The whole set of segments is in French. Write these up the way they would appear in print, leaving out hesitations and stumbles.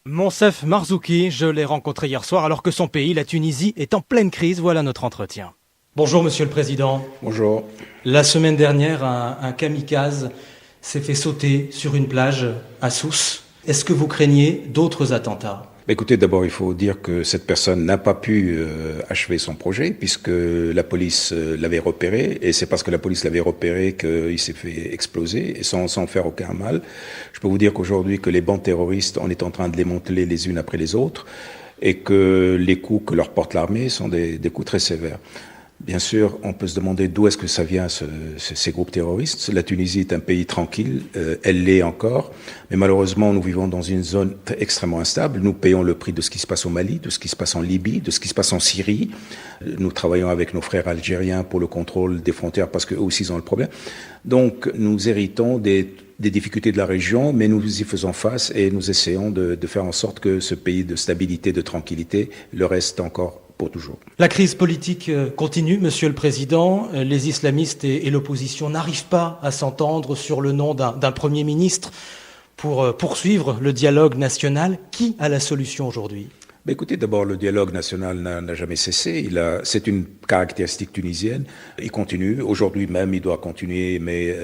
Monsef Marzouki, je l'ai rencontré hier soir alors que son pays, la Tunisie, est en pleine crise. Voilà notre entretien. Bonjour Monsieur le Président. Bonjour. La semaine dernière, un kamikaze s'est fait sauter sur une plage à Sousse. Est-ce que vous craignez d'autres attentats ? Écoutez, d'abord, il faut dire que cette personne n'a pas pu achever son projet puisque la police l'avait repéré, et c'est parce que la police l'avait repéré qu'il s'est fait exploser et sans faire aucun mal. Je peux vous dire qu'aujourd'hui, que les bandes terroristes, on est en train de les démanteler les unes après les autres et que les coups que leur porte l'armée sont des coups très sévères. Bien sûr, on peut se demander d'où est-ce que ça vient, ces groupes terroristes. La Tunisie est un pays tranquille, elle l'est encore, mais malheureusement, nous vivons dans une zone extrêmement instable. Nous payons le prix de ce qui se passe au Mali, de ce qui se passe en Libye, de ce qui se passe en Syrie. Nous travaillons avec nos frères algériens pour le contrôle des frontières parce qu'eux aussi ils ont le problème. Donc, nous héritons des difficultés de la région, mais nous y faisons face et nous essayons de faire en sorte que ce pays de stabilité, de tranquillité, le reste encore pour toujours. La crise politique continue, Monsieur le Président. Les islamistes et l'opposition n'arrivent pas à s'entendre sur le nom d'un Premier ministre pour poursuivre le dialogue national. Qui a la solution aujourd'hui ? Écoutez, d'abord, le dialogue national n'a jamais cessé. C'est une caractéristique tunisienne. Il continue. Aujourd'hui même, il doit continuer, mais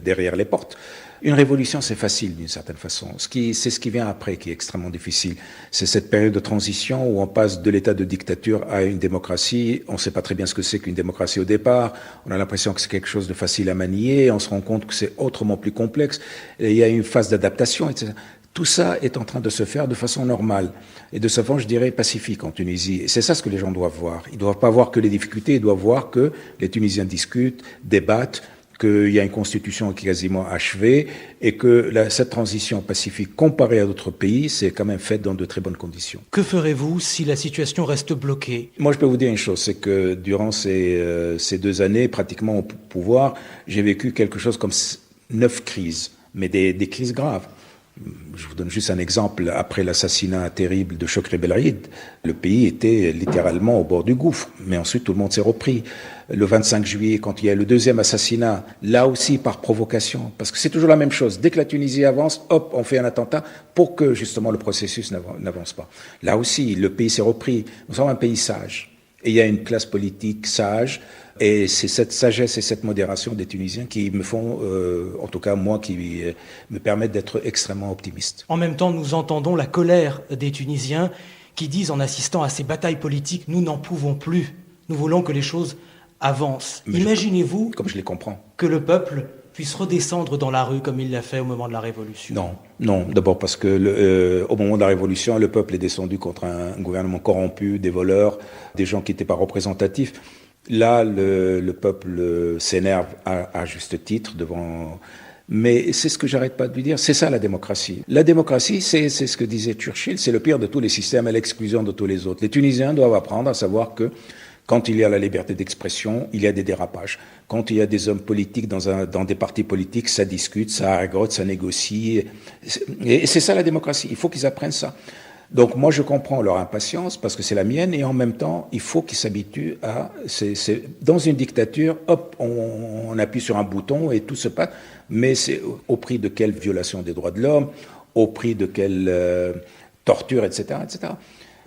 derrière les portes. Une révolution, c'est facile d'une certaine façon. C'est ce qui vient après qui est extrêmement difficile. C'est cette période de transition où on passe de l'état de dictature à une démocratie. On ne sait pas très bien ce que c'est qu'une démocratie au départ. On a l'impression que c'est quelque chose de facile à manier. On se rend compte que c'est autrement plus complexe. Et il y a une phase d'adaptation, etc. Tout ça est en train de se faire de façon normale et de façon, je dirais, pacifique en Tunisie. Et c'est ça ce que les gens doivent voir. Ils ne doivent pas voir que les difficultés, ils doivent voir que les Tunisiens discutent, débattent, qu'il y a une constitution qui est quasiment achevée et que cette transition pacifique, comparée à d'autres pays, c'est quand même faite dans de très bonnes conditions. Que ferez-vous si la situation reste bloquée ? Moi, je peux vous dire une chose, c'est que durant ces 2 années, pratiquement au pouvoir, j'ai vécu quelque chose comme 9 crises, mais des crises graves. Je vous donne juste un exemple. Après l'assassinat terrible de Chokri Belaïd, le pays était littéralement au bord du gouffre. Mais ensuite, tout le monde s'est repris. Le 25 juillet, quand il y a le 2e assassinat, là aussi par provocation, parce que c'est toujours la même chose. Dès que la Tunisie avance, hop, on fait un attentat pour que justement le processus n'avance pas. Là aussi, le pays s'est repris. Nous sommes un pays sage. Et il y a une classe politique sage. Et c'est cette sagesse et cette modération des Tunisiens qui me font, en tout cas moi, qui me permettent d'être extrêmement optimiste. En même temps, nous entendons la colère des Tunisiens qui disent, en assistant à ces batailles politiques, nous n'en pouvons plus. Nous voulons que les choses avancent. Imaginez-vous comme je les comprends, que le peuple puisse redescendre dans la rue comme il l'a fait au moment de la Révolution. Non. D'abord parce que au moment de la Révolution, le peuple est descendu contre un gouvernement corrompu, des voleurs, des gens qui n'étaient pas représentatifs. Là, le peuple s'énerve à juste titre devant... Mais c'est ce que j'arrête pas de lui dire, c'est ça la démocratie. La démocratie, c'est ce que disait Churchill, c'est le pire de tous les systèmes à l'exclusion de tous les autres. Les Tunisiens doivent apprendre à savoir que quand il y a la liberté d'expression, il y a des dérapages. Quand il y a des hommes politiques dans des partis politiques, ça discute, ça argote, ça négocie. Et c'est ça la démocratie, il faut qu'ils apprennent ça. Donc moi je comprends leur impatience parce que c'est la mienne et en même temps il faut qu'ils s'habituent à... dans une dictature, hop, on appuie sur un bouton et tout se passe, mais c'est au prix de quelle violation des droits de l'homme, au prix de quelle torture, etc., etc.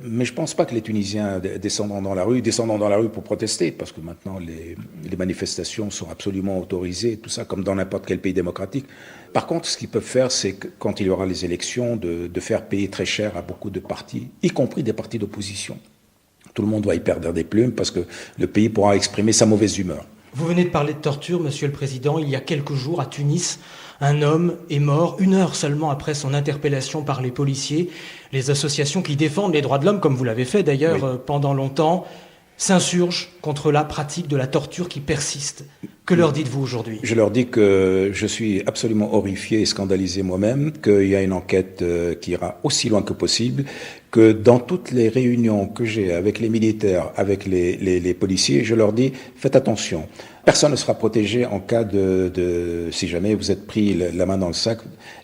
Mais je ne pense pas que les Tunisiens descendront dans la rue pour protester, parce que maintenant les manifestations sont absolument autorisées, tout ça comme dans n'importe quel pays démocratique. Par contre, ce qu'ils peuvent faire, c'est que quand il y aura les élections, de faire payer très cher à beaucoup de partis, y compris des partis d'opposition. Tout le monde va y perdre des plumes parce que le pays pourra exprimer sa mauvaise humeur. Vous venez de parler de torture, Monsieur le Président. Il y a quelques jours, à Tunis, un homme est mort 1 heure seulement après son interpellation par les policiers. Les associations qui défendent les droits de l'homme, comme vous l'avez fait d'ailleurs pendant longtemps, s'insurgent contre la pratique de la torture qui persiste. Que leur dites-vous aujourd'hui ? Je leur dis que je suis absolument horrifié et scandalisé moi-même, qu'il y a une enquête qui ira aussi loin que possible, que dans toutes les réunions que j'ai avec les militaires, avec les policiers, je leur dis faites attention. Personne ne sera protégé en cas si jamais vous êtes pris la main dans le sac.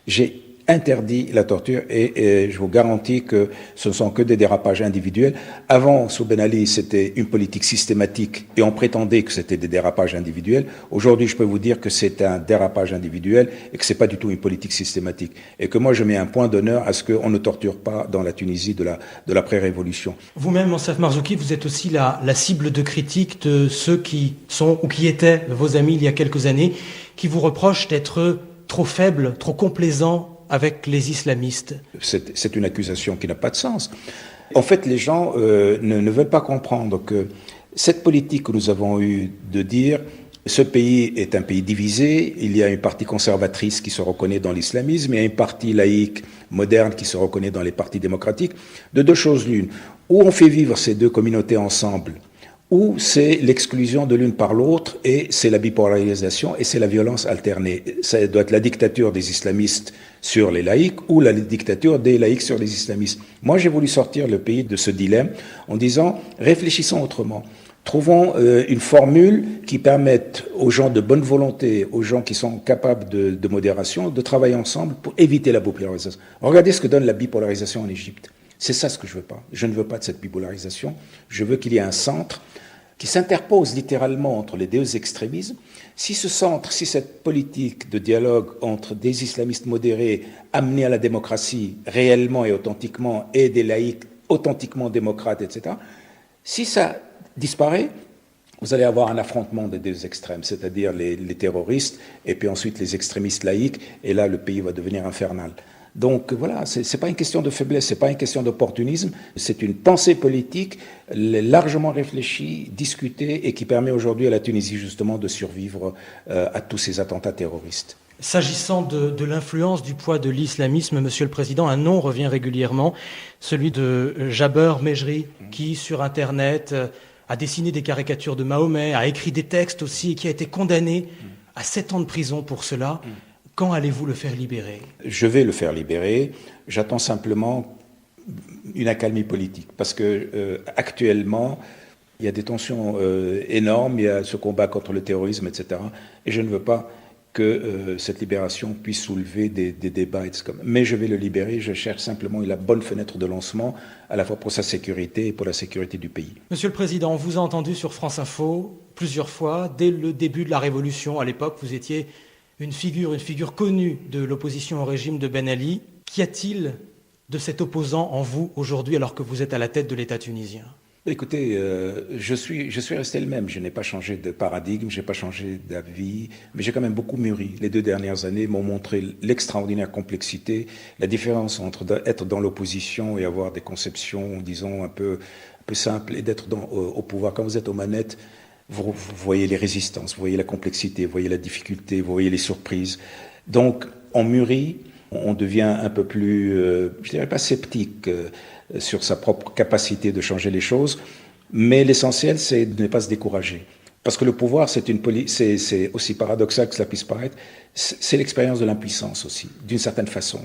J'ai interdit la torture et je vous garantis que ce ne sont que des dérapages individuels. Avant, sous Ben Ali, c'était une politique systématique et on prétendait que c'était des dérapages individuels. Aujourd'hui, je peux vous dire que c'est un dérapage individuel et que c'est pas du tout une politique systématique. Et que moi, je mets un point d'honneur à ce qu'on ne torture pas dans la Tunisie de l'après-révolution. Vous-même, Monsef Marzouki, vous êtes aussi la cible de critiques de ceux qui sont ou qui étaient vos amis il y a quelques années, qui vous reprochent d'être trop faible, trop complaisant avec les islamistes. C'est une accusation qui n'a pas de sens. En fait, les gens ne veulent pas comprendre que cette politique que nous avons eue de dire ce pays est un pays divisé, il y a une partie conservatrice qui se reconnaît dans l'islamisme, il y a une partie laïque moderne qui se reconnaît dans les partis démocratiques, de deux choses l'une. Ou on fait vivre ces deux communautés ensemble, ou c'est l'exclusion de l'une par l'autre, et c'est la bipolarisation, et c'est la violence alternée. Ça doit être la dictature des islamistes sur les laïcs, ou la dictature des laïcs sur les islamistes. Moi, j'ai voulu sortir le pays de ce dilemme en disant, réfléchissons autrement. Trouvons une formule qui permette aux gens de bonne volonté, aux gens qui sont capables de modération, de travailler ensemble pour éviter la bipolarisation. Regardez ce que donne la bipolarisation en Égypte. C'est ça ce que je veux pas. Je ne veux pas de cette bipolarisation. Je veux qu'il y ait un centre qui s'interpose littéralement entre les deux extrémismes. Si ce centre, si cette politique de dialogue entre des islamistes modérés amenés à la démocratie réellement et authentiquement et des laïcs authentiquement démocrates, etc., si ça disparaît, vous allez avoir un affrontement des deux extrêmes, c'est-à-dire les terroristes et puis ensuite les extrémistes laïcs, et là le pays va devenir infernal. Donc voilà, c'est pas une question de faiblesse, c'est pas une question d'opportunisme, c'est une pensée politique largement réfléchie, discutée et qui permet aujourd'hui à la Tunisie justement de survivre à tous ces attentats terroristes. S'agissant de l'influence du poids de l'islamisme, Monsieur le Président, un nom revient régulièrement, celui de Jaber Mejri, qui sur Internet a dessiné des caricatures de Mahomet, a écrit des textes aussi, et qui a été condamné à 7 ans de prison pour cela. Quand allez-vous le faire libérer ? Je vais le faire libérer. J'attends simplement une accalmie politique. Parce que actuellement, il y a des tensions énormes, il y a ce combat contre le terrorisme, etc. Et je ne veux pas que cette libération puisse soulever des débats. Etc. Mais je vais le libérer. Je cherche simplement la bonne fenêtre de lancement, à la fois pour sa sécurité et pour la sécurité du pays. Monsieur le Président, on vous a entendu sur France Info plusieurs fois. Dès le début de la Révolution, à l'époque, vous étiez une figure connue de l'opposition au régime de Ben Ali. Qu'y a-t-il de cet opposant en vous aujourd'hui alors que vous êtes à la tête de l'État tunisien ? Écoutez, je suis resté le même. Je n'ai pas changé de paradigme, je n'ai pas changé d'avis, mais j'ai quand même beaucoup mûri. Les 2 dernières années m'ont montré l'extraordinaire complexité, la différence entre être dans l'opposition et avoir des conceptions, disons, un peu simples, et d'être au pouvoir. Quand vous êtes aux manettes, vous voyez les résistances, vous voyez la complexité, vous voyez la difficulté, vous voyez les surprises. Donc, on mûrit, on devient un peu plus, je dirais pas sceptique sur sa propre capacité de changer les choses, mais l'essentiel, c'est de ne pas se décourager. Parce que le pouvoir, c'est aussi paradoxal que cela puisse paraître, c'est l'expérience de l'impuissance aussi, d'une certaine façon.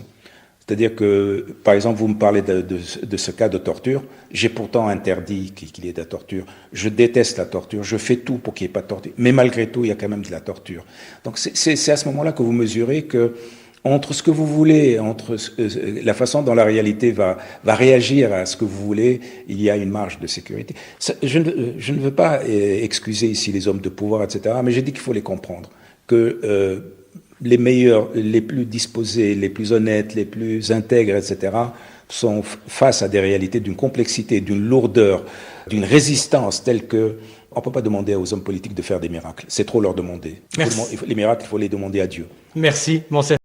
C'est-à-dire que, par exemple, vous me parlez de ce cas de torture. J'ai pourtant interdit qu'il y ait de la torture. Je déteste la torture. Je fais tout pour qu'il n'y ait pas de torture. Mais malgré tout, il y a quand même de la torture. Donc c'est à ce moment-là que vous mesurez que entre ce que vous voulez, entre la façon dont la réalité va réagir à ce que vous voulez, il y a une marge de sécurité. Je ne veux pas excuser ici les hommes de pouvoir, etc. Mais j'ai dit qu'il faut les comprendre. Que les meilleurs, les plus disposés, les plus honnêtes, les plus intègres, etc., sont face à des réalités d'une complexité, d'une lourdeur, d'une résistance telle que on ne peut pas demander aux hommes politiques de faire des miracles. C'est trop leur demander. Les miracles, il faut les demander à Dieu. Merci, Monsef.